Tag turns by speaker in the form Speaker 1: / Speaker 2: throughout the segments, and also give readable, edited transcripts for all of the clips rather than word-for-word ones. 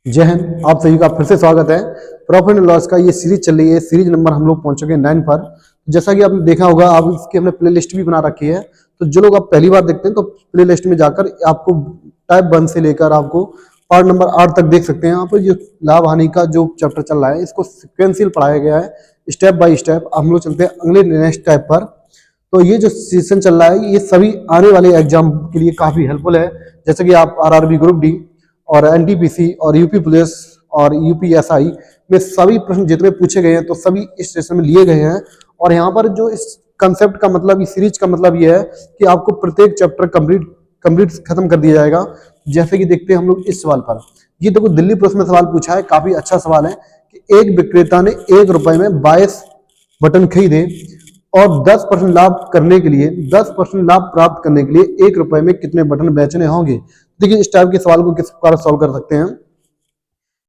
Speaker 1: जय हिंद। आप सभी का फिर से स्वागत है। प्रॉफिट एंड लॉस का ये सीरीज चल रही है। सीरीज नंबर हम लोग पहुंच चुके हैं 9 पर। जैसा कि आपने देखा होगा, आप इसकी हमने प्ले लिस्ट भी बना रखी है। तो जो लोग आप पहली बार देखते हैं तो प्ले लिस्ट में जाकर आपको टाइप 1 से लेकर आपको पार्ट नंबर 8 तक देख सकते हैं। यहाँ पर जो लाभ हानि का जो चैप्टर चल रहा है इसको सिक्वेंशियल पढ़ाया गया है, स्टेप बाय स्टेप। हम लोग चलते हैं अगले नेक्स्ट टाइप पर। तो ये जो सेशन चल रहा है ये सभी आने वाले एग्जाम के लिए काफी हेल्पफुल है। जैसे कि आप आरआरबी ग्रुप डी और एनटीपीसी और यूपी पुलिस और यूपीएसआई में सभी प्रश्न जितने पूछे गए हैं तो सभी इस सेशन में लिए गए हैं। और यहाँ पर जो इस कंसेप्ट का मतलब, इस सीरीज का मतलब ये है कि आपको प्रत्येक चैप्टर कंप्लीट खत्म कर दिया जाएगा। जैसे कि देखते हैं हम लोग इस सवाल पर। ये देखो, दिल्ली पुलिस में सवाल पूछा है, काफी अच्छा सवाल है कि एक विक्रेता ने 1 रुपए में 22 बटन खरीदे और 10% लाभ करने के लिए 10% लाभ प्राप्त करने के लिए 1 रुपए में कितने बटन बेचने होंगे। देखिए, इस टाइप के सवाल को किस प्रकार सॉल्व कर सकते हैं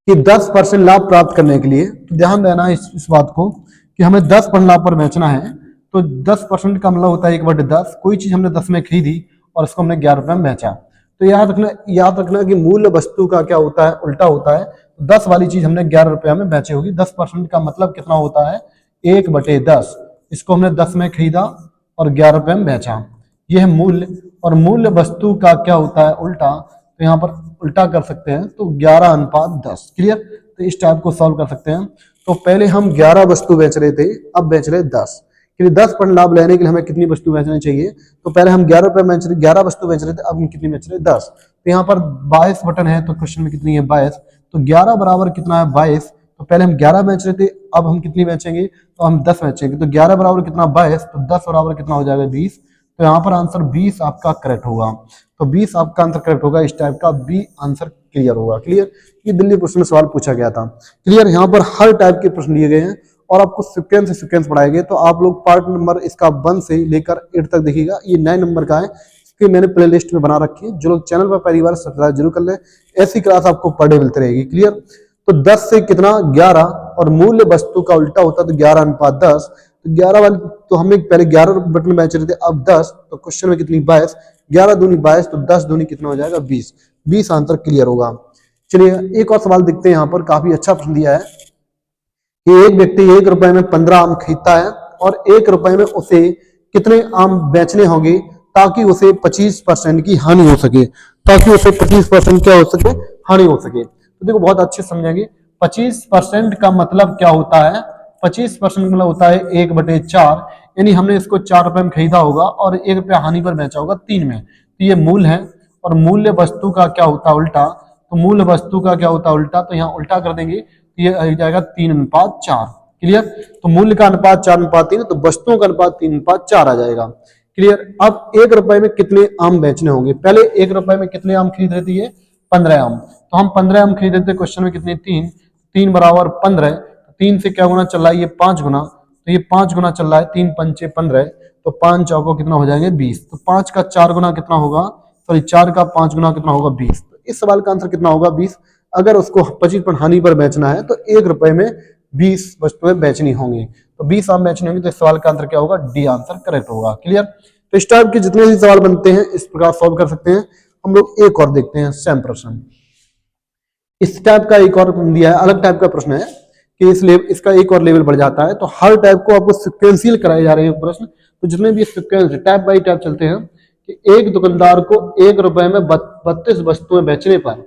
Speaker 1: कि 10% लाभ प्राप्त करने के लिए, तो ध्यान देना है इस बात को कि हमें 10% लाभ पर बेचना है। तो 10% का मतलब होता है 1/10। कोई चीज हमने 10 में खरीदी और उसको हमने 11 रुपए में बेचा। तो याद रखना कि मूल्य वस्तु का क्या होता है, उल्टा होता है। 10 वाली चीज हमने 11 रुपया में बेची होगी। 10% का मतलब कितना होता है, 1/10। इसको हमने 10 में खरीदा और 11 रुपए में बेचा, यह है मूल्य। और मूल्य वस्तु का क्या होता है, उल्टा। तो यहाँ पर उल्टा कर सकते हैं, तो 11:10। क्लियर। तो इस टाइप को सॉल्व कर सकते हैं। तो पहले हम 11 वस्तु बेच रहे थे, अब बेच रहे 10। क्योंकि 10% लाभ लेने के लिए हमें कितनी वस्तु बेचनी चाहिए। तो पहले हम 11 रुपए बेच रहे, 11 वस्तु बेच रहे थे, अब हम कितनी बेच रहे, 10। तो यहाँ पर 22 बटन है, तो क्वेश्चन में कितनी है, 22। तो 11 बराबर कितना है, 22। तो पहले हम 11 बेच रहे थे, अब हम कितनी बेचेंगे, तो हम 10 बेचेंगे। तो 11 बराबर कितना, 22। तो 10 बराबर कितना हो जाएगा, 20। तो यहाँ पर आंसर 20 आपका करेक्ट होगा। तो 20 आपका आंसर करेक्ट होगा। इस टाइप का बी आंसर क्लियर होगा। क्लियर। ये दिल्ली प्रश्न में सवाल पूछा गया था। क्लियर। यहाँ पर हर टाइप के प्रश्न लिए गए हैं और आपको सीक्वेंस पढ़ाए गए। तो आप लोग पार्ट नंबर इसका 1 से लेकर 8 तक देखिएगा। ये 9 नंबर का है, इसकी मैंने प्ले लिस्ट में बना रखी है। जो लोग चैनल पर पहली बार सब्सक्राइब जरूर कर ले, ऐसी क्लास आपको पर डे मिलती रहेगी। क्लियर। तो 10 से कितना, 11। और मूल्य वस्तु का उल्टा होता है तो 11:10। तो 11 वाली, तो हमें पहले 11 बटन बेच रहे थे, अब 10। तो क्वेश्चन में कितनी, 22। 11 दूनी 22, तो 10 दूनी कितना हो जाएगा, 20। 20 आंसर क्लियर होगा। चलिए एक और सवाल देखते हैं। यहाँ पर काफी अच्छा प्रश्न दिया है कि एक व्यक्ति 1 रुपए में 15 आम खरीदता है और 1 रुपए में उसे कितने आम बेचने होंगे ताकि उसे 25% की हानि हो सके। ताकि उसे 25% क्या हो सके, हानि हो सके। तो देखो, बहुत अच्छे समझेंगे। 25% का मतलब क्या होता है, 25% मतलब होता है 1/4। यानी हमने इसको 4 रुपए में खरीदा होगा और 1 रुपया हानि पर बेचा होगा 3 में। तो ये मूल है। और मूल्य वस्तु का क्या होता है, उल्टा। तो मूल्य वस्तु का क्या होता है, उल्टा। तो यहाँ उल्टा कर देंगे, ये आ जाएगा 3:4। क्लियर। तो मूल्य का अनुपात 4:3, तो वस्तुओं का अनुपात 3:4 आ जाएगा। क्लियर। अब 1 रुपए में कितने आम बेचने होंगे। पहले 1 रुपए में कितने आम खरीद रहे थे, ये 15 आम। तो हम 15 आम खरीद रहे थे, क्वेश्चन में कितने, 3। 3 बराबर 15। 3 से क्या गुना चल रहा है, ये 5 गुना। तो ये 5 गुना चल रहा है, 3 पंचे 15। तो 5 चौको कितना हो जाएंगे, 20। तो 5 का 4 गुना कितना होगा, सॉरी 4 का 5 गुना कितना होगा, 20। तो इस सवाल का आंसर कितना होगा, 20। अगर उसको 25% हानि पर बेचना है तो 1 रुपए में 20 वस्तुएं बेचनी होंगी। तो 20 आम बेचनी होंगी। तो इस सवाल का आंसर क्या होगा, डी आंसर करेक्ट होगा। क्लियर। तो इस टाइप के जितने भी सवाल बनते हैं इस प्रकार सॉल्व कर सकते हैं। हम लोग एक और देखते हैं, सेम प्रश्न। इस टाइप का एक और दिया है, अलग टाइप का प्रश्न है कि इसका एक और लेवल बढ़ जाता है। तो हर टाइप को आपको सिक्वेंशियल कराए जा रहे हैं प्रश्न। तो जितने भी सिक्वेंस टाइप बाई टाइप चलते हैं कि एक दुकानदार को 1 रुपए में 32 वस्तुएं बेचने पर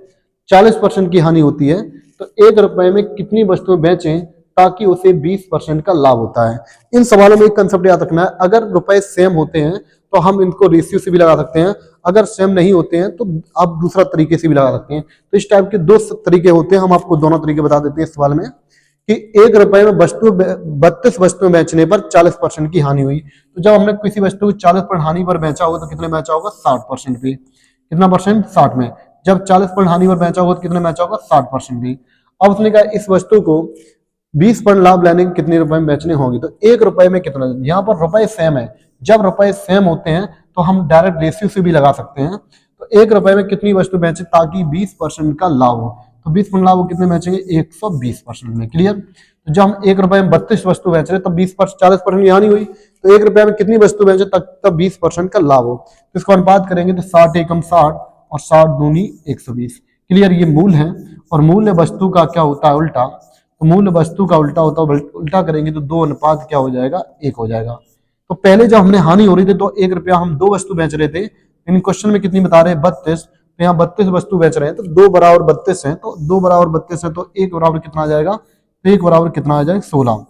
Speaker 1: 40% की हानि होती है। तो 1 रुपए में कितनी वस्तुएं बेचें ताकि उसे 20% का लाभ होता है। इन सवालों में एक कंसेप्ट याद रखना है, अगर रुपए सेम होते हैं तो हम इनको रेशियो से भी लगा सकते हैं। अगर सेम नहीं होते हैं तो आप दूसरा तरीके से भी लगा सकते हैं। तो इस टाइप के 2 तरीके होते हैं, हम आपको दोनों तरीके बता देते हैं इस सवाल में कि 1 रुपए में 32 वस्तुएं बेचने पर 40% की हानि हुई। तो जब हमने किसी वस्तु को 40% हानि पर बेचा होगा तो कितने बेचा होगा, 60% पे। कितना परसेंट, 60 में। जब 40% हानि पर बेचा होगा तो कितने बेचा होगा, 60% भी। अब उसने कहा इस वस्तु को 20% लाभ लेने के कितने रुपए में बेचने होंगे। तो 1 रुपए में कितना, यहाँ पर रुपए सेम है। जब रुपए सेम होते हैं तो हम डायरेक्ट रेशियो से भी लगा सकते हैं। तो 1 रुपए में कितनी वस्तु बेचे ताकि 20% का लाभ हो। तो 20% लाभ हो, कितने बेचेंगे, 120% में। क्लियर। तो जब हम 1 रुपए में 32 वस्तु बेच रहे तब 40% की हानि हुई। तो 1 रुपए में कितनी वस्तु बेचे तब 20% का लाभ हो। तो इसको अनुपात करेंगे तो 60 एकम 60 और 60 दूनी 120। क्लियर, ये मूल है। और मूल्य वस्तु का क्या होता है उल्टा, तो मूल्य वस्तु का उल्टा होता है, उल्टा करेंगे तो 2 अनुपात क्या हो जाएगा, 1 हो जाएगा। तो पहले जब हमने हानि हो रही थी तो 1 रुपया हम 2 वस्तु बेच रहे थे, इन क्वेश्चन में कितनी बता रहे हैं, 32, तो यहाँ 32 वस्तु बेच रहे हैं, तो 2 बराबर 32 है, तो 2 बराबर 32 है, तो 1 बराबर कितना आ जाएगा, तो 1 बराबर कितना आ जाएगा, 16।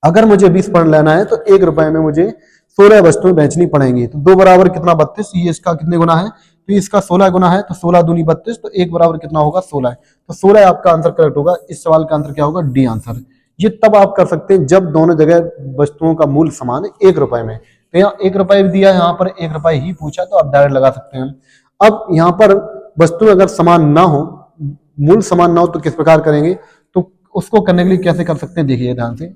Speaker 1: अगर मुझे 20 पॉइंट लेना है तो 1 रुपए में मुझे 16 वस्तुएं बेचनी पड़ेंगी। तो 2 बराबर कितना, 32, ये इसका कितने गुना है, तो इसका 16 गुना है, तो 16 दूनी 32, तो 1 बराबर कितना होगा, 16। तो 16 आपका आंसर करेक्ट होगा। इस सवाल का आंसर क्या होगा, डी आंसर। ये तब आप कर सकते हैं जब दोनों जगह वस्तुओं का मूल्य समान है 1 रुपए में। तो यहाँ 1 रुपए भी दिया है, यहाँ पर 1 रुपए ही पूछा, तो आप डायरेक्ट लगा सकते हैं। अब यहाँ पर वस्तु अगर समान ना हो, मूल्य समान ना हो, तो किस प्रकार करेंगे, तो उसको करने के लिए कैसे कर सकते हैं, देखिए ध्यान से,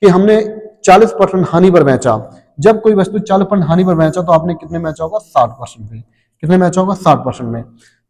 Speaker 1: कि हमने 40% हानि पर बेचा। जब कोई वस्तु 40% हानि पर बेचा तो आपने कितने बेचा होगा, 60% पे। कितने बेचा होगा, 60% में।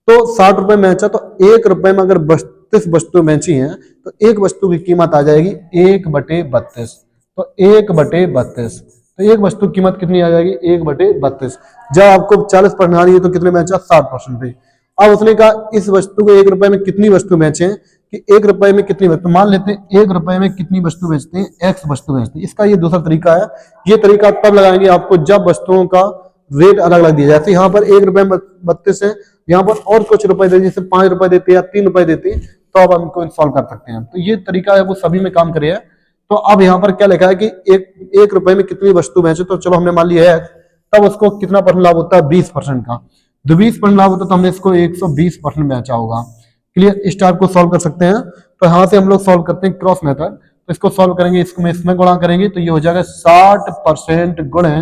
Speaker 1: तो 60 रुपए में बेचा, तो 1 रुपए में अगर 32 वस्तु बेची हैं तो एक वस्तु की कीमत आ जाएगी 1/32। तो 1/32, तो एक वस्तु की कीमत कितनी आ जाएगी, 1/32। जब आपको 40% हानि है तो कितने बेचा, 60% पे। अब उसने कहा इस वस्तु को 1 रुपए में कितनी वस्तु बेचे, कि 1 रुपए में कितनी वस्तु, मान लेते हैं 1 रुपए में कितनी वस्तु बेचते हैं, एक्स वस्तु बेचते हैं। इसका ये दूसरा तरीका है। ये तरीका तब लगाएंगे आपको जब वस्तुओं का रेट अलग अलग दिया जाए। यहाँ पर 1 रुपए में 32 है, यहाँ पर और कुछ रुपए दे, जैसे 5 रुपए देते या 3 रुपए देते, तो अब हम इनको सॉल्व कर सकते हैं। तो ये तरीका है वो सभी में काम करेगा। तो अब यहाँ पर क्या लिखा है कि एक रुपए में कितनी वस्तु बेचे, तो चलो हमने मान लिया है, तब उसको कितना परसेंट लाभ होता है, 20% का। तो 20% लाभ होता है, तो हमने इसको 120% बेचा होगा। क्लियर, इस टाइप को सॉल्व कर सकते हैं। तो यहाँ से हम लोग सॉल्व करते हैं क्रॉस मेथड। तो इसको सॉल्व करेंगे, इसको इसमें गुणा करेंगे, तो ये हो जाएगा 60% गुणे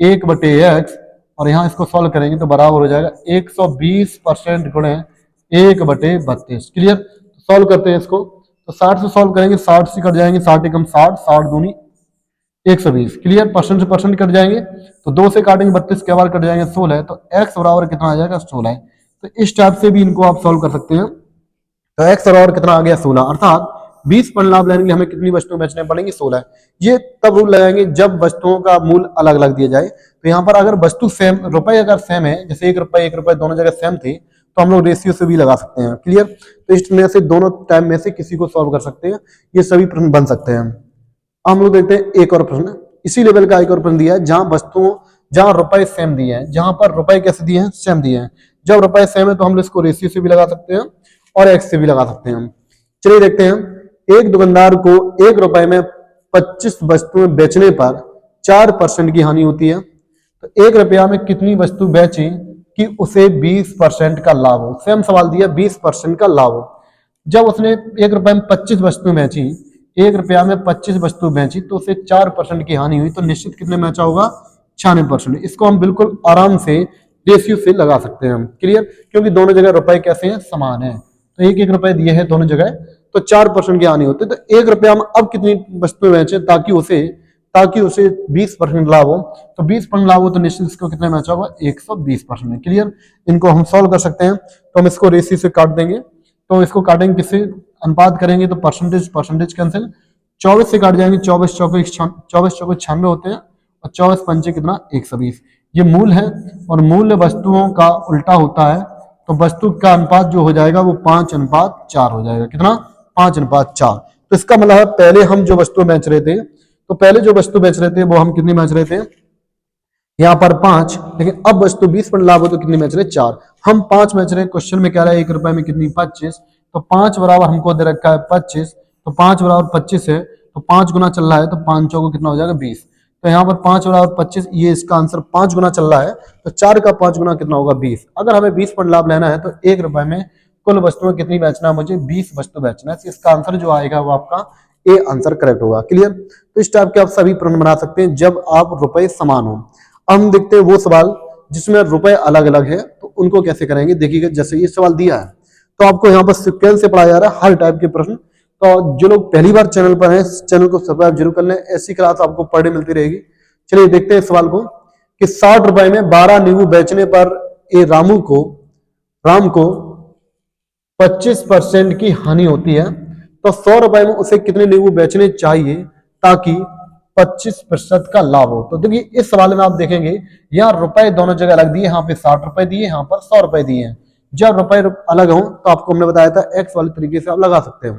Speaker 1: 1/x, और यहाँ इसको सॉल्व करेंगे तो बराबर हो जाएगा 120% गुणे 1/32। क्लियर, सॉल्व करते हैं इसको। तो 60 से सॉल्व करेंगे, 60 से कट जाएंगे, 60 एकम 60, 60 दूनी 120। क्लियर, परसेंट से परसेंट कट जाएंगे, तो 2 से काटेंगे 32 के बाद कट जाएंगे 16, तो x बराबर कितना आ जाएगा, 16। तो इस टाइप से भी इनको आप सॉल्व कर सकते हैं। तो x बराबर कितना आ गया, 16, अर्थात 20% लाभ लेने के लिए हमें कितनी वस्तुएं बेचने पड़ेंगी, 16। ये तब रूल लगाएंगे जब वस्तुओं का मूल्य अलग अलग दिया जाए। तो यहाँ पर अगर वस्तु सेम, रुपए अगर सेम है, जैसे 1 रुपए दोनों जगह सेम थी, तो हम लोग रेशियो से भी लगा सकते हैं। क्लियर, तो इसमें से दोनों टाइम में से किसी को सॉल्व कर सकते हैं, ये सभी प्रश्न बन सकते हैं। हम लोग देखते हैं एक और प्रश्न, इसी लेवल का एक और प्रश्न दिया है, जहां वस्तुओं, जहां रुपए सेम दिए हैं, जहां पर रुपए कैसे दिए हैं, सेम दिए हैं। जब रुपए सेम है तो हम लोग इसको रेशियो से भी लगा सकते हैं और एक्स से भी लगा सकते हैं। चलिए देखते हैं, एक दुकानदार को 1 रुपए में 25 वस्तुएं बेचने पर 4% की हानि होती है। तो 1 रुपया में कितनी वस्तु बेची कि उसे 20% का लाभ हो। सेम सवाल दिया, 20% का लाभ हो। जब उसने 1 रुपए में 25 वस्तु बेची, 1 रुपया में 25 वस्तु बेची, तो उसे 4% की हानि हुई, तो निश्चित कितने बेचा होगा, 96%। इसको हम बिल्कुल आराम से रेशियो से लगा सकते हैं। क्लियर, क्योंकि दोनों जगह रुपए कैसे हैं, समान है। तो 1 रुपए दिए हैं दोनों जगह, तो 4% की हानि होती है। तो 1 रुपया में अब कितनी वस्तुएं बेचे ताकि उसे 20% लाभ हो। तो 20% लाभ हो तो निश्चित इसको कितने बेचा होगा, 120%। क्लियर, इनको हम सॉल्व कर सकते हैं। तो हम इसको रेशियो से काट देंगे, तो इसको काटेंगे किससे, अनुपात करेंगे, तो परसेंटेज कैंसिल, 24 से काट जाएंगे, 24 चौके 96 होते हैं, और 24 पंचे कितना, 120। ये मूल है, और मूल्य वस्तुओं का उल्टा होता है। तो वस्तु का अनुपात जो हो जाएगा वो 5:4 हो जाएगा। कितना, 5:4। तो इसका मतलब है पहले हम जो वस्तु बेच रहे थे, तो पहले जो वस्तु बेच रहे थे वो हम कितनी बेच रहे थे, यहाँ पर 5, लेकिन अब वस्तु 20% लाभ हो तो कितनी बेच रहे, 4। हम 5 बेच रहे हैं, क्वेश्चन में कह रहा है 1 रुपए में कितनी, 25। तो 5 बराबर हमको दे रखा है 25, तो 5 बराबर 25 है, तो 5 गुना चल रहा है, तो 5 चौको कितना हो जाएगा, 20। तो यहाँ पर 5 बराबर 25, ये इसका आंसर 5 गुना चल रहा है, तो 4 का 5 गुना कितना होगा, 20। अगर हमें 20% लाभ लेना है तो 1 रुपए में कुल वस्तुएं कितनी बेचना है, मुझे 20 वस्तु बेचना है। इसका आंसर जो आएगा वो आपका ए आंसर करेक्ट होगा। क्लियर, तो इस टाइप के आप सभी प्रश्न बना सकते हैं जब आप रुपए समान हो। अब हम देखते हैं वो सवाल जिसमें रुपए अलग अलग है, तो उनको कैसे करेंगे। देखिएगा, जैसे ये सवाल दिया है तो आपको यहाँ पर सीक्वेंस से पढ़ाया जा रहा है हर टाइप के प्रश्न। तो जो लोग पहली बार चैनल पर हैं, चैनल को सब्सक्राइब जरूर कर लें, ऐसी क्लास आपको पढ़ने मिलती रहेगी। चलिए देखते हैं सवाल को, कि 60 रुपए में 12 नींबू बेचने पर राम को 25% की हानि होती है। तो 100 रुपए में उसे कितने नींबू बेचने चाहिए ताकि 25% का लाभ हो। तो देखिए इस सवाल में आप देखेंगे यहाँ रुपए दोनों जगह अलग दिए, यहाँ पे 60 रुपए दिए, यहाँ पर 100 रुपए दिए हैं। जब रुपए अलग हो तो आपको हमने बताया था एक्स वाले तरीके से आप लगा सकते हो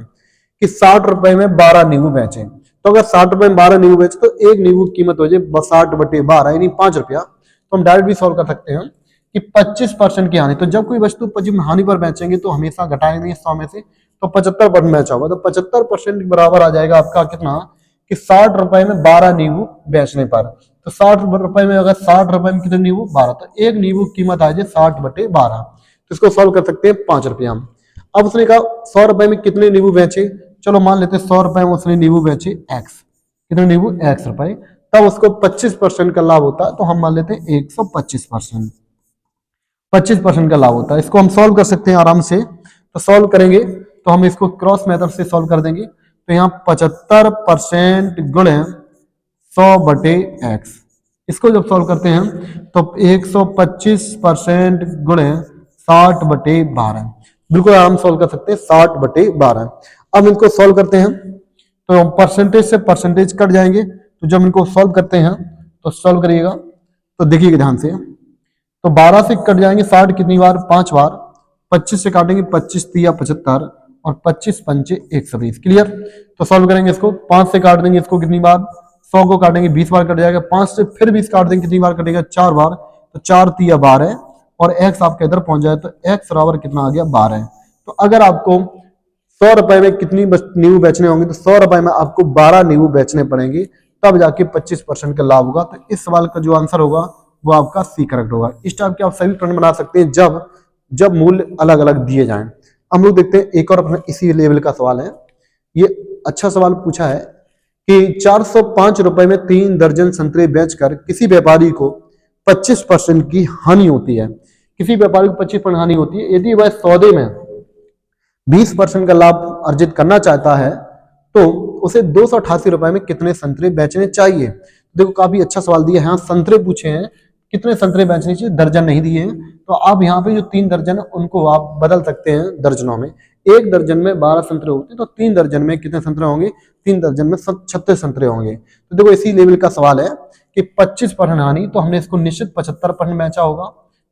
Speaker 1: कि 60 रुपए में 12 नींबू बेचे, तो अगर 60 रुपए में 12 नींबू बेचे तो एक नींबू की कीमत हो जाए 60/12 यानी 5 रुपया। तो हम डायरेक्ट भी सॉल्व कर सकते हैं कि 25% की हानि, तो जब कोई वस्तु हानि पर बेचेंगे तो हमेशा घटाएंगे 100 में से, तो 75% बेचा होगा, तो 75% बराबर आ जाएगा आपका कितना कि 60 रुपए में 12 नींबू बेचने पर। तो 60 रुपए में अगर 60 रुपए में कितने नींबू 12, तो एक नींबू की कीमत आ जाए 60/12, तो इसको सॉल्व कर सकते हैं 5 रुपया। अब उसने कहा 100 रुपए में कितने नींबू बेचे, चलो मान लेते हैं 100 रुपए में उसने नींबू बेचे एक्स, कितने नींबू एक्स रुपए, तब उसको 25% का लाभ होता है, तो हम मान लेते हैं 125%, 25% का लाभ होता है। इसको हम सॉल्व कर सकते हैं आराम से, तो सॉल्व करेंगे तो हम इसको क्रॉस मेथड से सॉल्व कर देंगे, तो यहाँ 75% गुणे 100/x, इसको जब सॉल्व करते हैं तो 125% गुणे 60/12, बिल्कुल आराम सॉल्व कर सकते हैं 60/12। अब इनको सॉल्व करते हैं तो परसेंटेज से परसेंटेज कट जाएंगे, तो जब इनको सॉल्व करते हैं तो सॉल्व करिएगा तो देखिएगा ध्यान से, तो 12 से कट जाएंगे 60 कितनी बार 5 बार, 25 से काटेंगे 25 तिया 75 और 25 पंचे 120, क्लियर। तो सॉल्व करेंगे इसको, 5 से काट देंगे इसको कितनी बार, 100 को काटेंगे 20 बार कट जाएगा, 5 से फिर 20 काट देंगे कितनी बार कटेगा 4 बार, तो 4 तिया 12 और एक्स आपके इधर पहुंच जाए तो एक्स बराबर कितना आ गया 12। तो अगर आपको 100 रुपए में कितनी नींबू बेचने होंगे, तो 100 रुपए में आपको 12 नींबू बेचने पड़ेंगे, तब जाके 25% का लाभ होगा। तो इस सवाल का जो आंसर होगा वो आपका सी करेक्ट होगा। इस टाइप के आप सभी प्रश्न बना सकते हैं जब मूल्य अलग अलग दिए जाएं। हम लोग देखते हैं एक और अपना इसी लेवल का सवाल है। ये अच्छा सवाल पूछा है कि 405 रुपए में 3 दर्जन संतरे बेचकर किसी व्यापारी को 25% की हानि होती है। किसी व्यापारी को 25% हानि होती है, यदि वह सौदे में 20% का लाभ अर्जित करना चाहता है तो उसे 288 रुपए में कितने संतरे बेचने चाहिए। देखो काफी अच्छा सवाल दिया है, यहाँ संतरे पूछे हैं, कितने संतरे बेचने चाहिए, दर्जन नहीं दिए हैं। तो आप यहाँ पे जो 3 दर्जन है उनको आप बदल सकते हैं दर्जनों में। एक दर्जन में 12 संतरे होते हैं, तो 3 दर्जन में कितने संतरे होंगे, 3 दर्जन में 36 संतरे होंगे। तो देखो इसी लेवल का सवाल है कि 25% हानि, तो हमने इसको निश्चित 75% बेचा होगा,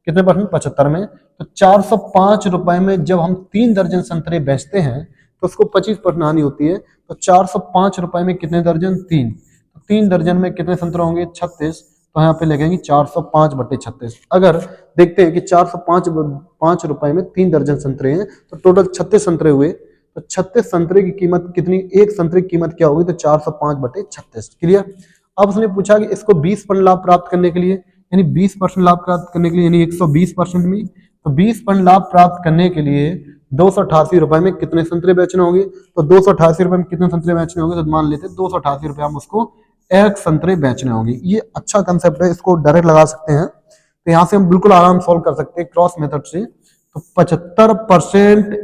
Speaker 1: कितने परसेंट 75 में। तो 405 रुपए में जब हम 3 दर्जन संतरे बेचते हैं तो उसको 25% हानि होती है, तो 405 रुपए में कितने दर्जन 3, तो 3 दर्जन में कितने संतरे होंगे 36, तो यहाँ पे लगेंगे 405/36। अगर देखते हैं कि 405 रुपए में 3 दर्जन संतरे हैं तो टोटल 36 संतरे हुए, तो 36 संतरे की कीमत कितनी, एक संतरे की कीमत क्या होगी, तो 405/36, क्लियर। अब उसने पूछा कि इसको 20% लाभ प्राप्त करने के लिए, यानी 20% लाभ प्राप्त करने के लिए, यानी 120% में, तो 20% लाभ प्राप्त करने के लिए 288 रुपए में कितने संतरे बेचने होंगे, तो 288 रुपए में कितने संतरे बेचने होंगे, तो मान लेते हैं 288 रुपए हम उसको एक संतरे बेचने होंगे। ये अच्छा कंसेप्ट है, इसको डायरेक्ट लगा सकते हैं, तो यहाँ से हम बिल्कुल आराम सॉल्व कर सकते हैं क्रॉस मेथड से। तो 75%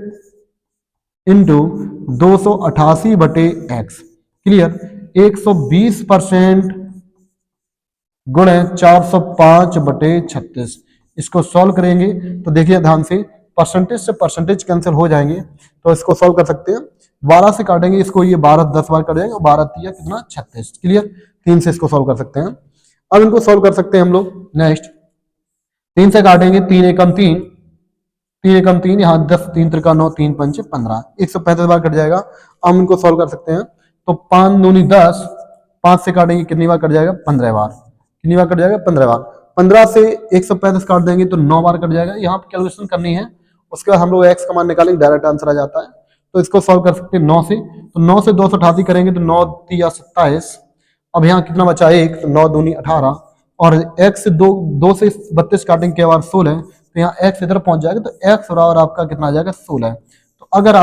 Speaker 1: इंटू 288/x, क्लियर, 120% गुणे 405/36, इसको सॉल्व करेंगे तो देखिए ध्यान से परसेंटेज कैंसिल हो जाएंगे, तो इसको सॉल्व कर सकते हैं। 12 से काटेंगे इसको, ये 12 10 बार कट जाएगा, 12 तिया कितना 36, क्लियर। 3 से इसको सॉल्व कर सकते हैं। अब इनको सॉल्व कर सकते हैं हम लोग नेक्स्ट, 3 से काटेंगे 3 एकम 3, 3 एकम 3, यहाँ 10 3 त्रिका 9 3 पंचे 15, 135 बार कट जाएगा। अब इनको सॉल्व कर सकते हैं, तो 5 दूनी 10, 5 से काटेंगे कितनी बार कट जाएगा 15 बार, कितनी बार कट जाएगा 15 बार। 15 से 135 काट देंगे तो 9 बार कट जाएगा। यहाँ पे कैलकुलेशन करनी है, उसके बाद हम लोग एक्स का मान निकालेंगे, डायरेक्ट आंसर आ जाता है। तो इसको सॉल्व कर सकते हैं 9 से, तो 9 से 288 करेंगे तो 9 तिया 27, अब यहाँ कितना बचा 1, तो 9 दूनी 18, और x से 2 से 32 काटेंगे के बाद 16, तो यहाँ x इधर पहुंच जाएगा, तो x बराबर आपका कितना आ जाएगा 16। तो अगर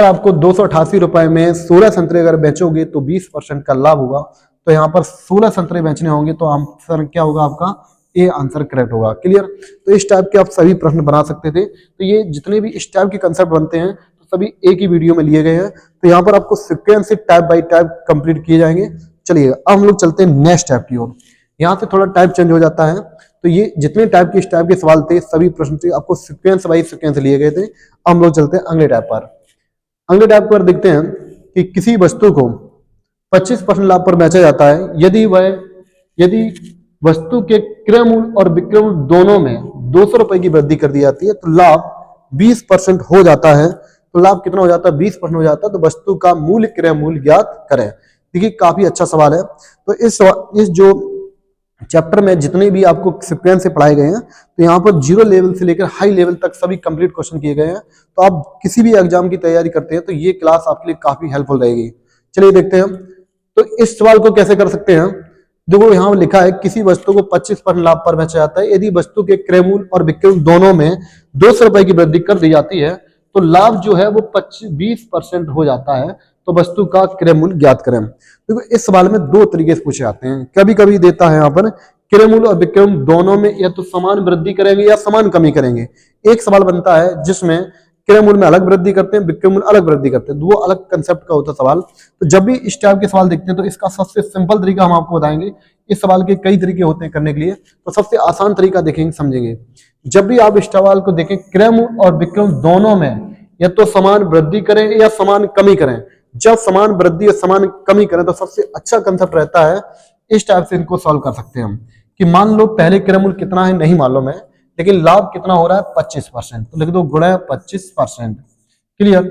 Speaker 1: आपको 288 रुपए में 16 संतरे अगर बेचोगे तो 20% का लाभ होगा, तो यहाँ पर 16 संतरे बेचने होंगे, तो आंसर क्या होगा आपका ए आंसर करेक्ट होगा, क्लियर। तो इस टाइप के आप सभी प्रश्न बना सकते थे। तो ये जितने भी इस टाइप के कंसेप्ट बनते हैं तो सभी एक ही वीडियो में लिए गए हैं, तो यहाँ पर आपको सीक्वेंस से टाइप बाय टाइप कंप्लीट किए जाएंगे। चलिए अब हम लोग चलते हैं नेक्स्ट टाइप की ओर। यहाँ से थोड़ा टाइप चेंज हो जाता है, तो ये जितने टाइप के इस टाइप के सवाल थे सभी प्रश्न थे आपको सीक्वेंस बाय सीक्वेंस लिए गए थे। अब हम लोग चलते हैं अगले टाइप पर। अगले टाइप पर देखते हैं कि किसी वस्तु को 25% लाभ पर बेचा जाता है यदि वस्तु के क्रय मूल्य और विक्रय मूल्य दोनों में ₹200 की वृद्धि कर दी जाती है तो लाभ 20% हो जाता है। तो लाभ कितना हो जाता है? 20% हो जाता है। तो वस्तु का मूल्य क्रय मूल्य ज्ञात करें। देखिए काफी अच्छा सवाल है। तो इस जो चैप्टर में जितने भी आपको सीक्वेंस से पढ़ाए गए हैं तो यहाँ पर 0 लेवल से लेकर हाई लेवल तक सभी कंप्लीट क्वेश्चन किए गए हैं। तो आप किसी भी एग्जाम की तैयारी करते हैं तो ये क्लास आपके लिए काफी हेल्पफुल रहेगी। चलिए देखते हैं तो इस सवाल को कैसे कर सकते हैं। देखो यहाँ लिखा है किसी वस्तु को 25% लाभ पर बेचा जाता है। यदि वस्तु के क्रय मूल्य और विक्रय मूल्य दोनों में ₹200 की वृद्धि कर दी जाती है तो लाभ जो है वो 20% हो जाता है। तो वस्तु का क्रय मूल्य ज्ञात करें। देखो इस सवाल में दो तरीके से पूछे जाते हैं। कभी कभी देता है यहाँ पर क्रय मूल्य और विक्रय मूल्य दोनों में या तो समान वृद्धि करेंगे या समान कमी करेंगे। एक सवाल बनता है जिसमें क्रय मूल्य में अलग वृद्धि करते हैं, विक्रय मूल्य अलग वृद्धि करते हैं, वो अलग कंसेप्ट का होता है सवाल। तो जब भी इस टाइप के सवाल देखते हैं तो इसका सबसे सिंपल तरीका हम आपको बताएंगे। इस सवाल के कई तरीके होते हैं करने के लिए, तो सबसे आसान तरीका देखेंगे, समझेंगे। जब भी आप इस सवाल को देखें क्रय मूल्य और विक्रय मूल्य दोनों में या तो समान वृद्धि करें या समान कमी करें। जब समान वृद्धि या समान कमी करें तो सबसे अच्छा कंसेप्ट रहता है इस टाइप से इनको सॉल्व कर सकते हैं हम कि मान लो पहले क्रय मूल्य कितना है नहीं मालूम है लेकिन लाभ कितना हो रहा है 25%। तो लिख दो गुणा 25%। क्लियर?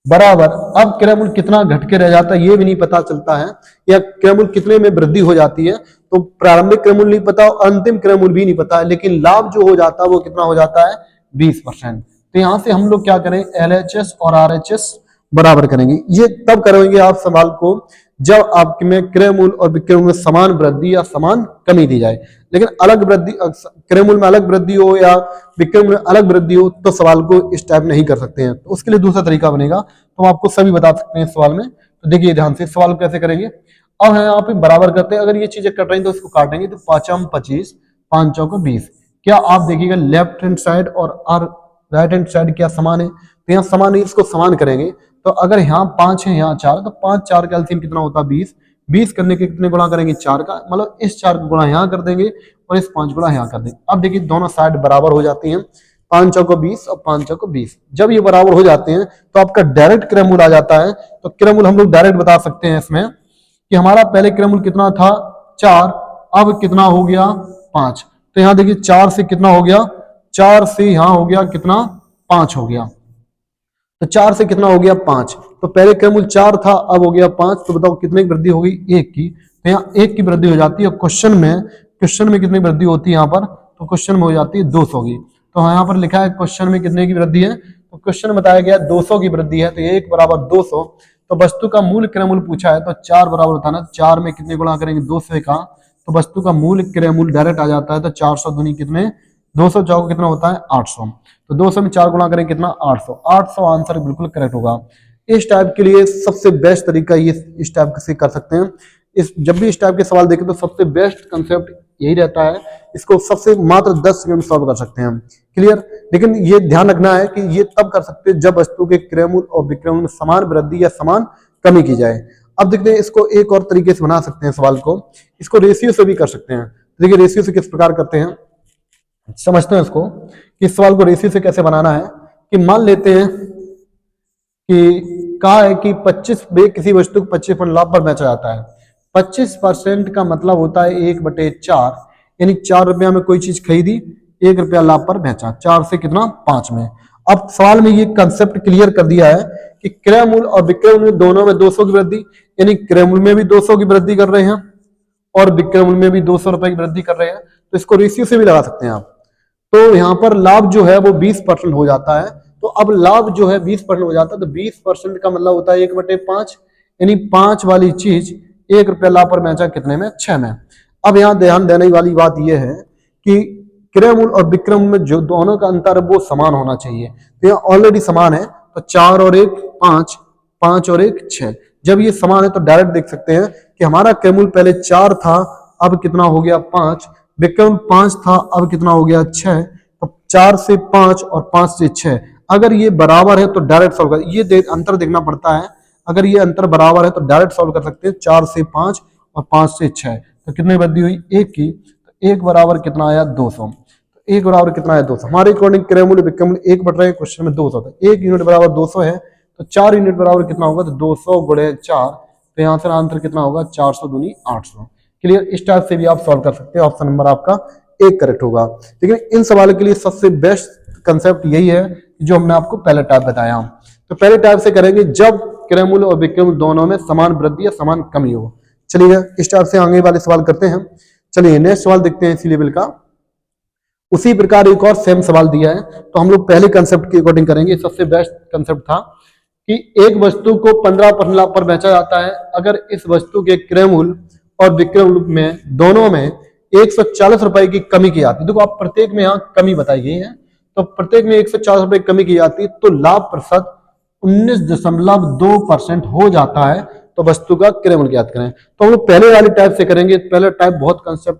Speaker 1: बराबर अब क्रय मूल्य कितना घट के रह जाता है ये भी नहीं पता चलता है, या क्रय मूल्य कितने में वृद्धि हो जाती है। तो प्रारंभिक क्रय मूल्य नहीं पता और अंतिम क्रय मूल्य भी नहीं पता है, लेकिन लाभ जो हो जाता है वो कितना हो जाता है 20%। तो यहां से हम लोग क्या करें LHS और RHS बराबर करेंगे। ये तब करेंगे आप सवाल को जब आपके में क्रय मूल्य और विक्रय मूल्य में समान वृद्धि या समान कमी दी जाए। लेकिन अलग वृद्धि क्रय मूल्य में अलग वृद्धि हो या विक्रय मूल्य में अलग वृद्धि हो तो सवाल को इस टाइप नहीं कर सकते हैं। तो उसके लिए दूसरा तरीका बनेगा, तो हम आपको सभी बता सकते हैं इस सवाल में। तो देखिए ध्यान से सवाल को कैसे करेंगे। अब है यहाँ पे बराबर करते हैं। अगर ये चीजें कट रही तो इसको काटेंगे तो 5 25 5 चौको 20। क्या आप देखिएगा लेफ्ट हैंड साइड और राइट हैंड साइड क्या समान है? तो यहाँ समान है, इसको समान करेंगे। तो अगर यहाँ 5 है यहाँ 4 तो 5 4 का एलसीएम कितना होता है 20। 20 करने के कितने गुणा करेंगे 4 का, मतलब इस 4 का गुणा यहाँ कर देंगे और इस 5 गुणा यहाँ कर देंगे। अब देखिए दोनों साइड बराबर हो जाती हैं, 5 चौको 20 और 5 चौको 20। जब ये बराबर हो जाते हैं तो आपका डायरेक्ट क्रय मूल्य आ जाता है। तो क्रय मूल्य हम लोग डायरेक्ट बता सकते हैं इसमें कि हमारा पहले क्रय मूल्य कितना था 4, अब कितना हो गया 5। तो यहाँ देखिए 4 से कितना हो गया, 4 से यहाँ हो गया कितना 5 हो गया। तो 4 से कितना हो गया 5। तो पहले क्रय मूल्य 4 था अब हो गया 5। तो बताओ कितने की वृद्धि हो गई 1 की। तो यहाँ 1 की वृद्धि हो जाती है। क्वेश्चन में कितनी वृद्धि होती है यहाँ पर, तो क्वेश्चन में हो जाती है 200 की। तो यहाँ पर लिखा है क्वेश्चन में कितने की वृद्धि है, तो क्वेश्चन बताया गया 200 की वृद्धि है। तो 1 बराबर 200। तो वस्तु का मूल्य क्रय मूल्य पूछा है तो 4 बराबर होता है ना, 4 में कितने गुणा करेंगे 200 का। तो वस्तु का मूल्य क्रय मूल्य डायरेक्ट आ जाता है। तो 400 दूनी कितने 200 चौको कितना होता है 800। तो 200 में 4 गुणा करें कितना 800। 800 आंसर बिल्कुल करेक्ट होगा। इस टाइप के लिए सबसे बेस्ट तरीका ये इस टाइप से कर सकते हैं। जब भी इस टाइप के सवाल देखें तो सबसे बेस्ट कंसेप्ट यही रहता है। इसको सबसे मात्र 10 सेकंड में सॉल्व कर सकते हैं हम। क्लियर? लेकिन ये ध्यान रखना है कि ये तब कर सकते हैं जब वस्तु के क्रय मूल्य और विक्रय मूल्य में समान वृद्धि या समान कमी की जाए। अब देखते हैं इसको एक और तरीके से बना सकते हैं सवाल को। इसको रेशियो से भी कर सकते हैं। देखिए रेशियो से किस प्रकार करते हैं समझते हैं इसको, कि इस सवाल को रेशियो से कैसे बनाना है। कि मान लेते हैं कि कहा है कि 25 किसी वस्तु को 25% लाभ पर बेचा जाता है। 25% का मतलब होता है 1/4, यानी 4 रुपया में कोई चीज खरीदी 1 रुपया लाभ पर बेचा, 4 से कितना 5 में। अब सवाल में ये कंसेप्ट क्लियर कर दिया है कि क्रय मूल्य और विक्रय मूल्य दोनों में 200 की वृद्धि, यानी क्रय मूल्य में भी 200 की वृद्धि कर रहे हैं और विक्रय मूल्य में भी 200 रुपए की वृद्धि कर रहे हैं। तो इसको रेशियो से भी लगा सकते हैं आप। तो यहाँ पर लाभ जो है वो 20% हो जाता है। तो अब लाभ जो है 20% हो जाता है, तो 20% का मतलब होता है 1/5, यानी 5 वाली चीज 1 रुपया लाभ पर बेचा कितने में 6 में। अब यहाँ ध्यान देने वाली बात यह है कि क्रय मूल्य और विक्रय मूल्य में जो दोनों का अंतर है वो समान होना चाहिए। तो यहाँ ऑलरेडी समान है, तो 4 और 1 5, 5 और 1 6। जब ये समान है तो डायरेक्ट देख सकते हैं कि हमारा क्रय मूल्य पहले 4 था अब कितना हो गया 5, विक्रय मूल्य 5 था अब कितना हो गया 6। तो 4 से 5 और 5 से 6, अगर ये बराबर है तो डायरेक्ट सॉल्व कर, ये अंतर देखना पड़ता है। अगर ये अंतर बराबर है तो डायरेक्ट सॉल्व कर सकते हैं। 4 से 5 और 5 से 6, तो कितनी वृद्धि हुई 1 की। तो 1 बराबर कितना आया 200। तो 1 बराबर कितना आया 200। हमारे अकॉर्डिंग क्रय मूल्य विक्रय मूल्य 1 बढ़ रहे हैं, क्वेश्चन में 200 था। 1 यूनिट बराबर 200 है, तो 4 यूनिट बराबर कितना होगा, तो 200 गुणे 4। तो यहाँ से आंसर कितना होगा 400 दूनी 800। क्लियर? इस टाइप से भी आप सॉल्व कर सकते हैं। ऑप्शन नंबर आपका एक करेक्ट होगा। लेकिन इन सवालों के लिए सबसे बेस्ट कंसेप्ट यही है जो हमने आपको पहले टाइप बताया। तो पहले टाइप से करेंगे जब क्रय मूल्य और विक्रय मूल्य दोनों में समान वृद्धि या समान कमी हो। चलिए इस टाइप से आगे वाले सवाल करते हैं। चलिए नेक्स्ट सवाल देखते हैं इसी लेवल का। उसी प्रकार एक और सेम सवाल दिया है, तो हम लोग पहले कंसेप्ट के अकॉर्डिंग करेंगे। सबसे बेस्ट कंसेप्ट था कि एक वस्तु को 15% लाभ पर बेचा जाता है अगर इस वस्तु के क्रय मूल्य और विक्रय मूल्य में दोनों में 140 रुपए की कमी की जाती है। देखो आप प्रत्येक में यहाँ कमी बताई गई है, तो प्रत्येक में 140 रुपए कमी की जाती है, तो लाभ प्रतिशत 19.2% हो जाता है। तो वस्तु का क्रय मूल्य ज्ञात करें। तो हम लोग पहले वाले टाइप से करेंगे। पहला टाइप बहुत कंसेप्ट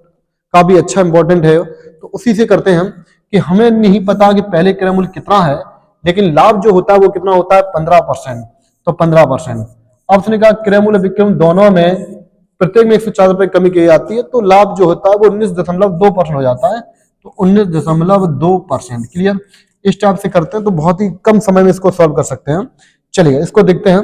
Speaker 1: का भी अच्छा इंपॉर्टेंट है, तो उसी से करते हैं कि हमें नहीं पता कि पहले क्रय मूल्य कितना है, लेकिन लाभ जो होता है वो कितना होता है 15%। तो 15% आपने कहा क्रय मूल्य विक्रय मूल्य दोनों में प्रत्येक में 140 रुपए कमी की जाती है, तो लाभ जो होता है वो 19.2% हो जाता है। तो 19.2%। क्लियर। इस टाइप से करते हैं तो बहुत ही कम समय में इसको सॉल्व कर सकते हैं। चलिए इसको देखते हैं।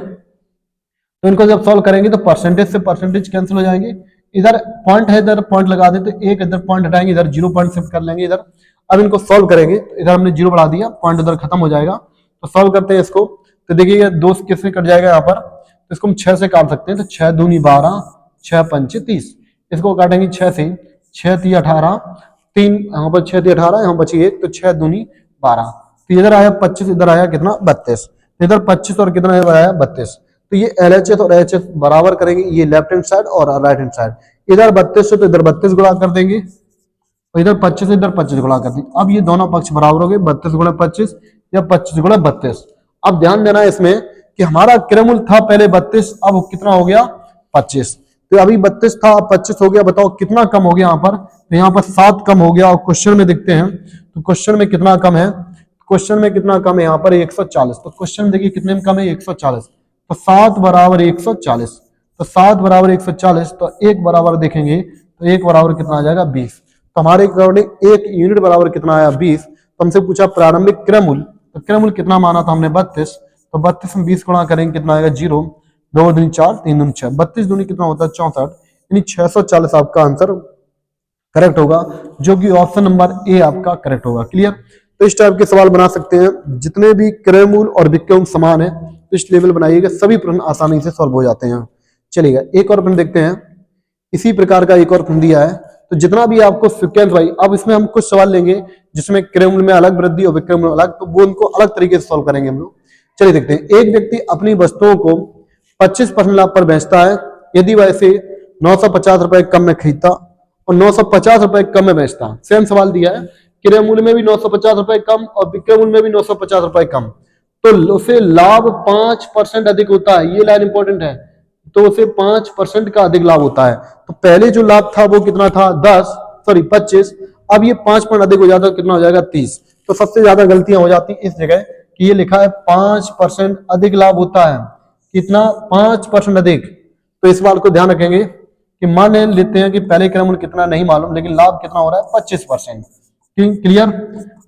Speaker 1: तो इनको जब सॉल्व करेंगे तो परसेंटेज से परसेंटेज कैंसिल हो जाएंगे। इधर पॉइंट है, इधर पॉइंट लगा देते, एक इधर पॉइंट हटाएंगे, इधर 0 पॉइंट शिफ्ट कर लेंगे इधर। अब इनको सॉल्व करेंगे तो इधर हमने 0 बढ़ा दिया, पॉइंट उधर खत्म हो जाएगा। तो सॉल्व करते हैं इसको। तो देखिए 2 किससे कट जाएगा यहाँ पर, तो इसको हम 6 से काट सकते हैं। तो 6 दूनी 12, 6 पंचे 30। इसको काटेंगे 6 से, 6 3 18, 3 यहाँ पर 6 3 18, यहाँ बची 1, तो 6 दूनी 12। तो इधर आया 25, इधर आया कितना 32। इधर 25 और कितना आया 32। तो ये LHS और HH बराबर करेंगे, ये लेफ्ट हैंड साइड और राइट हैंड साइड। इधर 32 से तो इधर 32 गुणा कर देंगे, और इधर 25 से इधर 25 गुणा कर देंगे। अब ये दोनों पक्ष बराबर हो गए, 32 गुणा 25 या 25 गुणा 32। अब ध्यान देना है इसमें कि हमारा क्रय मूल्य था पहले 32, अब कितना हो गया 25। तो अभी 32 था, अब 25 हो गया। बताओ कितना कम हो गया यहाँ पर, तो यहाँ पर 7 कम हो गया। और क्वेश्चन में देखते हैं तो क्वेश्चन में कितना कम है, क्वेश्चन में कितना कम है यहाँ पर 140। तो क्वेश्चन देखिए कितने में कम है 140। तो 7 बराबर 140, तो 7 बराबर 140, तो 1 बराबर देखेंगे तो 1 बराबर कितना आ जाएगा 20। तो हमारे अकॉर्डिंग 1 यूनिट बराबर कितना आया 20। तो हमसे पूछा प्रारंभिक क्रय मूल्य, तो क्रय मूल्य कितना माना था हमने 32। तो 32 में 20 गुणा करेंगे कितना आएगा 0, 2 दूनी 4, 3 दूनी 6, 32 दूनी कितना होता है 64, यानी 640 आपका आंसर करेक्ट होगा, जो कि ऑप्शन नंबर ए आपका करेक्ट होगा। क्लियर। तो इस टाइप के सवाल बना सकते हैं। जितने भी क्रय मूल्य और विक्रय मूल्य समान है तो इस लेवल बनाइएगा, सभी प्रश्न आसानी से सॉल्व हो जाते हैं। चलिएगा एक और प्रश्न देखते हैं। इसी प्रकार का एक और प्रश्न दिया है। तो जितना भी आपको सीक्वेंस वाइज, अब इसमें हम कुछ सवाल लेंगे जिसमें क्रय मूल्य में अलग वृद्धि और विक्रय मूल्य अलग, तो वो उनको अलग तरीके से सॉल्व करेंगे हम लोग। चलिए देखते हैं। एक व्यक्ति अपनी वस्तुओं को 25% लाभ पर बेचता है यदि वह इसे 950 रुपए कम में खरीदता और 950 रुपए कम में बेचता। सेम सवाल दिया है, क्रय मूल्य में भी 950 रुपए कम और विक्रय मूल्य में भी 950 रुपए कम, तो उसे लाभ 5% अधिक होता है। ये लाइन इंपॉर्टेंट है। तो उसे 5% का अधिक लाभ होता है। तो पहले जो लाभ था वो कितना था 25, अब ये 5% अधिक हो जाता है, कितना हो जाएगा 30। तो सबसे ज्यादा गलतियां हो जाती इस जगह कि ये लिखा है 5% अधिक लाभ होता है, कितना 5% अधिक। तो इस बात को ध्यान रखेंगे कि मान लेते हैं कि पहले क्रय मूल्य कितना नहीं मालूम, लेकिन लाभ कितना हो रहा है 25%। क्लियर।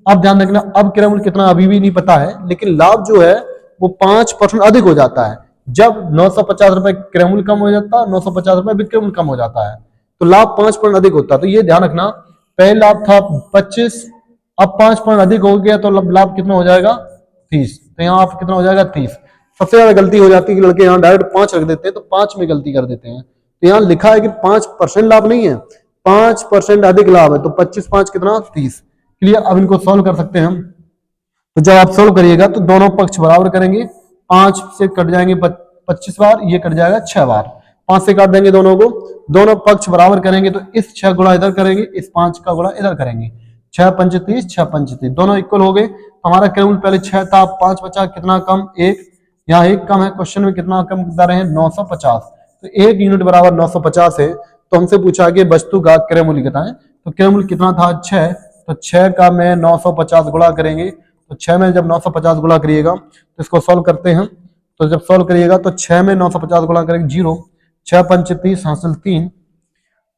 Speaker 1: अब ध्यान रखना, अब क्रय मूल्य कितना अभी भी नहीं पता है, लेकिन लाभ जो है वो 5% अधिक हो जाता है जब 950 रुपए क्रय मूल्य कम हो जाता है, 950 रुपए विक्रय मूल्य कम हो जाता है, तो लाभ 5% अधिक होता है। तो ये ध्यान रखना, पहले लाभ था 25, अब 5% अधिक हो गया तो लाभ कितना हो जाएगा 30। तो यहाँ आप कितना हो जाएगा 30। सबसे ज्यादा गलती हो जाती है कि लड़के यहाँ डायरेक्ट 5 रख देते हैं, तो 5 में गलती कर देते हैं। तो यहाँ लिखा है कि 5% लाभ नहीं है, 5% अधिक लाभ है। तो 25 5 कितना 30। क्लियर। अब इनको सॉल्व कर सकते हैं हम। तो जब आप सॉल्व करिएगा तो दोनों पक्ष बराबर करेंगे, 5 से कट जाएंगे 25 बार, ये कट जाएगा 6 बार, 5 से काट देंगे दोनों को, दोनों पक्ष बराबर करेंगे तो इस 6 गुणा इधर करेंगे, इस 5 का गुणा इधर करेंगे, 6 पंच 30, 6 पंच 30, दोनों इक्वल हो गए। हमारा क्रय मूल्य पहले 6 था, 5 बचा, कितना कम 1, यहाँ 1 कम है। क्वेश्चन में कितना कम बता रहे हैं 950। तो 1 यूनिट बराबर 950 है। तो हमसे पूछा कि वस्तु का क्रय मूल्य कितना है, तो क्रय मूल्य कितना था 6, तो 6 का में 950 गुणा करेंगे। तो 6 में जब 950 गुणा करिएगा तो इसको सॉल्व करते हैं। तो जब सॉल्व करिएगा तो 6 में 950 गुणा करेंगे 0, 6 पंच 30 हासिल 3,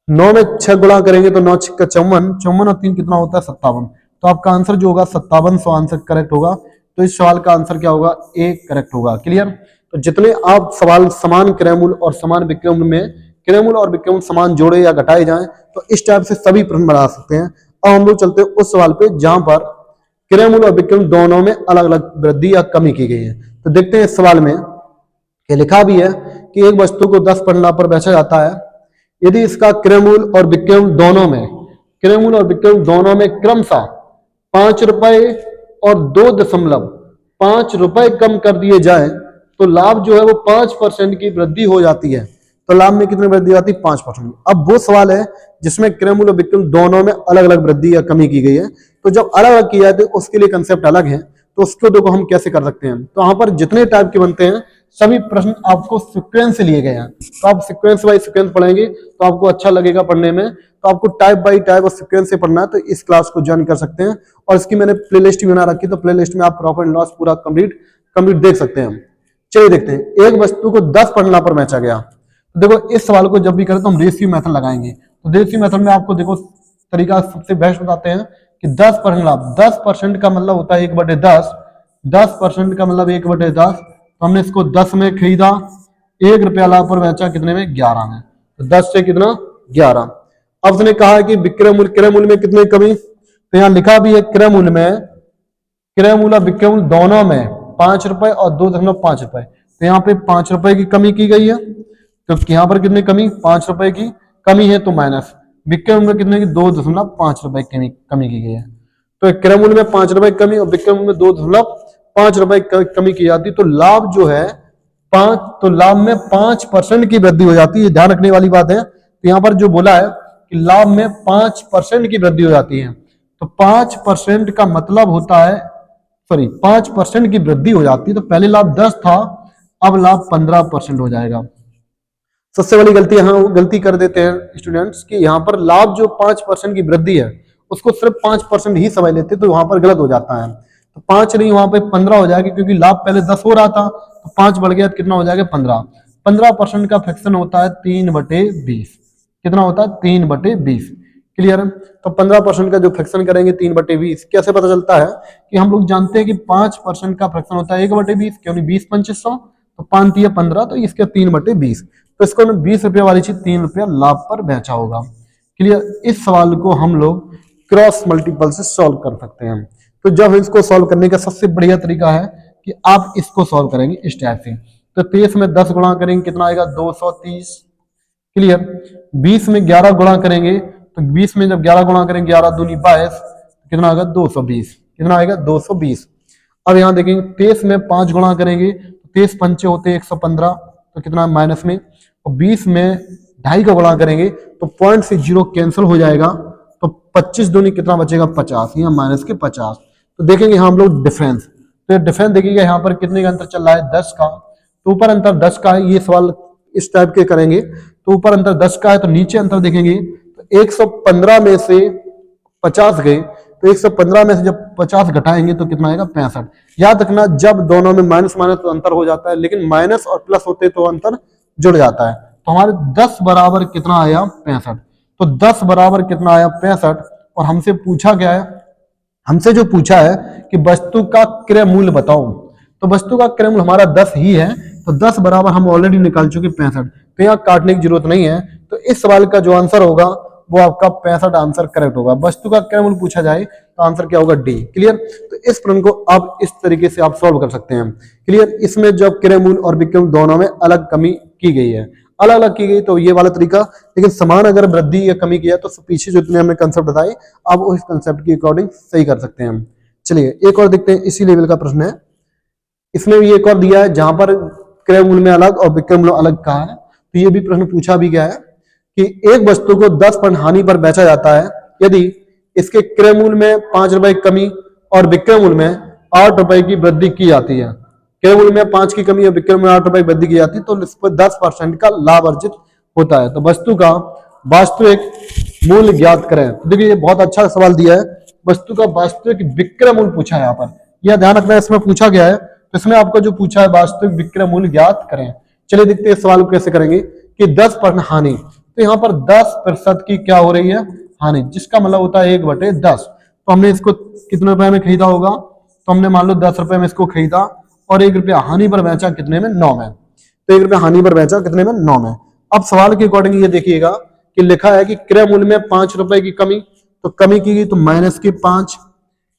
Speaker 1: 9 में 6 गुणा करेंगे तो 9 6 का 54, 54 और 3 कितना होता है 57। तो आपका आंसर जो होगा 5700 आंसर करेक्ट होगा। तो इस सवाल का आंसर क्या होगा, ए करेक्ट होगा। क्लियर। तो जितने आप सवाल समान क्रय मूल्य और समान विक्रय मूल्य में क्रय मूल्य और विक्रय मूल्य समान जोड़े या घटाए जाएं तो इस टाइप से सभी प्रश्न बना सकते हैं। अब हम लोग चलते हैं उस सवाल पे जहां पर क्रय मूल्य और विक्रय मूल्य दोनों में अलग अलग वृद्धि या कमी की गई है। तो देखते हैं इस सवाल में कि लिखा भी है कि एक वस्तु को 10 पन्ना पर बेचा जाता है यदि इसका क्रय मूल्य और विक्रय मूल्य दोनों में क्रमशः 5 रुपए और 2.5 रुपए कम कर दिए जाए तो लाभ जो है वो 5% की वृद्धि हो जाती है। तो लाभ में कितनी वृद्धि आती है? 5%। अब वो सवाल है जिसमें क्रय मूल्य और विक्रय मूल्य दोनों में अलग अलग वृद्धि या कमी की गई है। तो जब अलग अलग की जाती है उसके लिए कंसेप्ट अलग है, तो उसको देखो हम कैसे कर सकते हैं। तो यहाँ पर जितने टाइप के बनते हैं सभी प्रश्न आपको सीक्वेंस से लिए गए हैं, तो आप सीक्वेंस बाय सीक्वेंस पढ़ेंगे तो आपको अच्छा लगेगा पढ़ने में। तो आपको टाइप बाय टाइप और सीक्वेंस से पढ़ना है तो इस क्लास को ज्वाइन कर सकते हैं। और इसकी मैंने प्लेलिस्ट भी बना रखी है, तो प्लेलिस्ट में आप प्रॉफिट एंड लॉस पूरा कंप्लीट देख सकते हैं। चलिए देखते हैं, एक वस्तु को 10 पन्ना पर बेचा गया। तो देखो इस सवाल को जब भी करें तो हम रेशियो मेथड लगाएंगे। तो रेशियो मेथड में आपको देखो तरीका सबसे बेस्ट बताते हैं कि 10% लाभ, 10% का मतलब होता है 1/10, 10% का मतलब 1/10। तो हमने इसको 10 में खरीदा, 1 रुपया लाभ पर बेचा कितने में? 11 में। तो 10 से कितना? 11। अब उसने कहा कि क्रय मूल्य में कितनी कमी, तो यहाँ लिखा भी है क्रय मूल्य और विक्रय मूल्य दोनों में 5 रुपए और 2.5 रुपए। तो यहाँ पे 5 रुपए की कमी की गई है, तो यहाँ पर कितनी कमी? 5 रुपए की कमी है, तो माइनस विक्रय मूल्य कितने की? 2.5 रुपए की कमी की गई है। तो क्रय मूल्य में 5 रुपए की कमी और विक्रय मूल्य में 2.5 रुपए की कमी की जाती है। तो लाभ जो है लाभ में 5% की वृद्धि हो जाती है। ध्यान रखने वाली बात है। तो यहाँ पर जो बोला है कि लाभ में 5% की वृद्धि हो जाती है, तो 5% का मतलब होता है 5% की वृद्धि हो जाती है। तो पहले लाभ 10 था, अब लाभ 15% हो जाएगा। सबसे बड़ी गलती यहाँ गलती कर देते हैं स्टूडेंट्स कि यहाँ पर लाभ जो 5% की वृद्धि है उसको सिर्फ 5% ही समझ लेते, तो वहां पर गलत हो जाता है। तो 5 नहीं, वहां पे 15 हो जाएगा, क्योंकि लाभ पहले 10 हो रहा था तो 5 बढ़ गया तो कितना हो जाएगा? 15। 15% का फ्रैक्शन होता है 3/20। कितना होता है? 3/20। क्लियर है? तो 15% का जो फ्रैक्शन करेंगे 3/20, कैसे पता चलता है कि हम लोग जानते हैं कि 5% का फ्रैक्शन होता है 1/20, क्यों नहीं? 20 2500, तो 5 या 15, तो इसके 3/20। तो इसको 20 रुपये वाली चीज 3 रुपया लाभ पर बेचा होगा। क्लियर? इस सवाल को हम लोग क्रॉस मल्टीपल से सॉल्व कर सकते हैं। तो जब इसको सॉल्व करने का सबसे बढ़िया तरीका है कि आप इसको सॉल्व करेंगे इस टाइप से। तो 23 में 10 गुणा करेंगे कितना आएगा? 230। क्लियर? 20 में 11 गुणा करेंगे, तो 20 में जब 11 गुणा करेंगे 11 दूनी 22, कितना आएगा? 220। कितना आएगा? 220। अब यहाँ देखेंगे 23 में 5 गुणा करेंगे, 23 पंचे होते 115, तो कितना माइनस में। और 20 में 2.5 का गुणा करेंगे तो पॉइंट से 0 कैंसिल हो जाएगा, तो 25 दूनी कितना बचेगा? 50, यहाँ माइनस के 50। तो देखेंगे यहाँ हम लोग डिफरेंस, तो डिफरेंस देखिएगा यहाँ पर कितने का अंतर चल रहा है? 10 का। तो ऊपर अंतर 10 का है, ये सवाल इस टाइप के करेंगे तो ऊपर अंतर 10 का है, तो नीचे अंतर देखेंगे तो 115 में से 50 गए, तो 115 में से जब 50 घटाएंगे तो कितना आएगा? 65। याद रखना जब दोनों में माइनस माइनस तो अंतर हो जाता है, लेकिन माइनस और प्लस होते तो अंतर जुड़ जाता है। तो हमारे 10 बराबर कितना आया? 65। तो 10 बराबर कितना आया? 65। और हमसे पूछा क्या है? हमसे जो पूछा है कि वस्तु का क्रय मूल्य बताओ, तो वस्तु का क्रय मूल्य हमारा 10 ही है, तो 10 बराबर हम ऑलरेडी निकाल चुके 65, तो यहाँ काटने की जरूरत नहीं है। तो इस सवाल का जो आंसर होगा वो आपका 65 आंसर करेक्ट होगा। वस्तु का क्रय मूल्य पूछा जाए तो आंसर क्या होगा? डी। क्लियर? तो इस प्रश्न को आप इस तरीके से आप सॉल्व कर सकते हैं। क्लियर? इसमें जब क्रय मूल्य और विक्रय मूल्य दोनों में अलग कमी की गई है, अलग अलग की गई, तो ये वाला तरीका। लेकिन समान अगर वृद्धि या कमी किया तो पीछे जो हमने कंसेप्ट बताए आप उस कंसेप्ट की अकॉर्डिंग सही कर सकते हैं। चलिए एक और देखते हैं, इसी लेवल का प्रश्न है। इसमें भी एक और दिया है जहां पर क्रय मूल्य में अलग और विक्रय मूल्य अलग कहा है। तो ये भी प्रश्न पूछा भी गया है कि एक वस्तु को 10 हानि पर बेचा जाता है यदि इसके क्रय मूल्य में 5 रुपए की कमी और विक्रय मूल्य में 8 रुपए की वृद्धि की जाती है। क्रय मूल्य में 5 की कमी और विक्रय में 8 रुपए की वृद्धि की जाती है, तो इस पर 10% का लाभ अर्जित होता है। तो वस्तु का वास्तविक मूल्य ज्ञात करें। तो देखिए ये बहुत अच्छा सवाल दिया है, वस्तु का वास्तविक विक्रय मूल्य पूछा है यहाँ पर। यह ध्यान रखना है, इसमें पूछा गया है, तो इसमें आपको जो पूछा है वास्तविक विक्रय मूल्य ज्ञात करें। चलिए देखते हैं इस सवाल को कैसे करेंगे कि 10% हानि, तो यहाँ पर 10% की क्या हो रही है? हानि, जिसका मतलब होता है 1/10। तो हमने इसको कितने रुपए में खरीदा होगा? तो हमने मान लो 10 रुपए में इसको खरीदा और 1 रुपया हानि पर बेचा कितने में? 9 में। तो 1 रुपया हानि पर बेचा कितने में? 9 में। अब सवाल के अकॉर्डिंग ये देखिएगा कि लिखा है कि क्रय मूल्य में 5 रुपए की कमी तो कमी की गई तो -5,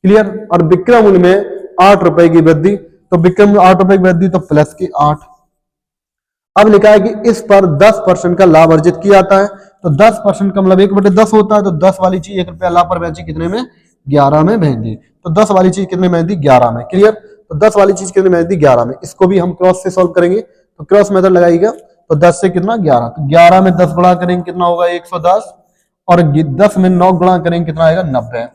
Speaker 1: क्लियर। और विक्रय मूल्य में 8 रुपए की वृद्धि, तो विक्रय मूल्य 8 रुपए की वृद्धि तो +8। अब लिखा है कि इस पर 10% का लाभ अर्जित किया जाता है, तो 10% का मतलब 1/10 होता है, तो 10 वाली चीज 1 रुपया लाभ पर बेची कितने में, 11 में भेज दी। तो 10 वाली चीज कितने में दी, 11 में, क्लियर। तो 10 वाली चीज कितने में दी, 11 में। इसको भी हम क्रॉस से सॉल्व करेंगे, तो क्रॉस मेथड लगाइएगा, तो 10 से कितना 11, तो 11 में 10 गुणा करेंगे कितना होगा 110, और 10 में 9 गुणा करेंगे कितना आएगा 90।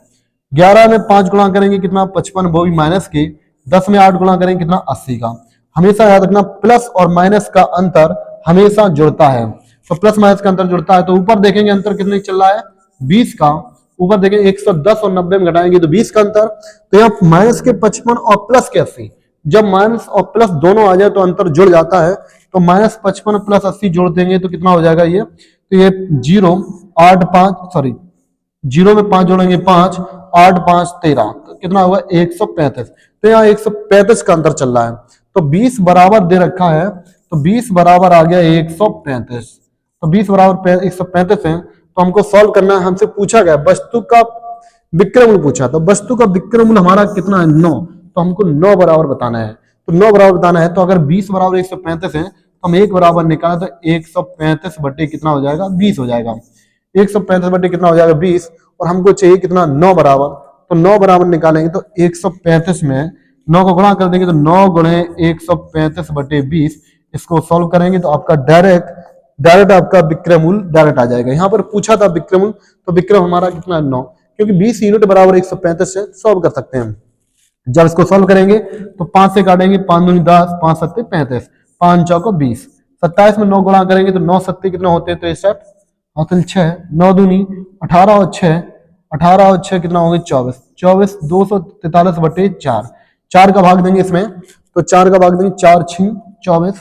Speaker 1: 11 में 5 गुणा करेंगे कितना 55, वो भी माइनस के। 10 में 8 गुणा करेंगे कितना 80 का। हमेशा याद रखना प्लस और माइनस का अंतर हमेशा जुड़ता है, तो प्लस माइनस का अंतर जुड़ता है। तो ऊपर देखेंगे अंतर कितने चल रहा है 20 का, ऊपर देखेंगे 110 और 90 में घटाएंगे तो 20 का अंतर। तो यहाँ माइनस के 55 और प्लस के 80, जब माइनस और प्लस दोनों आ जाए तो अंतर जुड़ जाता है। तो -55 प्लस 80 जोड़ देंगे तो कितना हो जाएगा ये, तो ये 0 8 5 सॉरी 0 में 5 जोड़ेंगे 5, 8 5 13, तो कितना होगा 135। तो यहाँ 135 का अंतर चल रहा है, तो 20 बराबर दे रखा है, तो 20 बराबर आ गया 135। तो 20 बराबर 135 है, तो हमको सॉल्व करना है। हमसे पूछा गया वस्तु का विक्रय मूल्य पूछा, तो वस्तु का विक्रय मूल्य हमारा कितना है 9, तो हमको 9 बराबर बताना है। तो 9 बराबर बताना है, तो अगर 20 बराबर 135 है तो हम 1 बराबर निकाला, तो 135 बटे कितना हो जाएगा 20 हो जाएगा। 135 बटे कितना हो जाएगा 20, और हमको चाहिए कितना 9 बराबर, तो 9 बराबर निकालेंगे तो 135 में 9 को गुणा कर देंगे, तो 9 गुणे 135 बटे 20, इसको सॉल्व करेंगे तो आपका डायरेक्ट आपका विक्रय मूल्य डायरेक्ट आ जाएगा। यहाँ पर पूछा था विक्रय मूल्य, तो विक्रय हमारा कितना 9, क्योंकि 20 यूनिट बराबर 135 से सॉल्व कर सकते हैं। जब इसको सॉल्व करेंगे तो 5 से काटेंगे, 5 दूनी 10, 5 सत्ते 35, 5 चौको 20, 27 में 9 गुणा करेंगे तो 9 सत्ते कितना होते हैं 63, हासिल 6, 9 दूनी 18 और 6, 18 और 6 कितना होंगे 24, 24 243 बटे 4, 4 का भाग देंगे इसमें, तो 4 का भाग देंगे 4 6 24,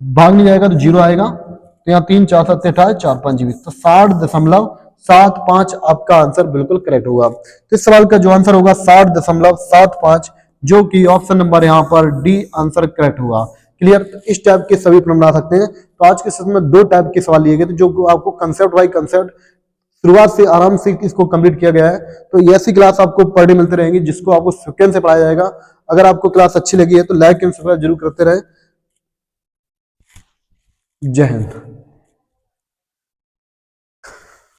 Speaker 1: भाग नहीं जाएगा तो 0 आएगा, तो यहाँ 3 4 7 28 4 5 20, तो 60.75 आपका आंसर बिल्कुल करेक्ट होगा। तो इस सवाल का जो आंसर होगा 60.75, जो कि ऑप्शन नंबर यहाँ पर डी आंसर करेक्ट होगा। क्लियर। तो इस टाइप के सभी प्रश्न बना सकते हैं। तो आज के सेशन में 2 टाइप के सवाल लिए गए थे, जो आपको कंसेप्ट बाय कंसेप्ट शुरुआत से आराम से इसको कंप्लीट किया गया है। तो ऐसी क्लास आपको पर डे मिलती रहेंगी, जिसको आपको सेकंड से पढ़ाया जाएगा। अगर आपको क्लास अच्छी लगी है तो लाइक एंड सब्सक्राइब जरूर करते रहे। जय हिंद।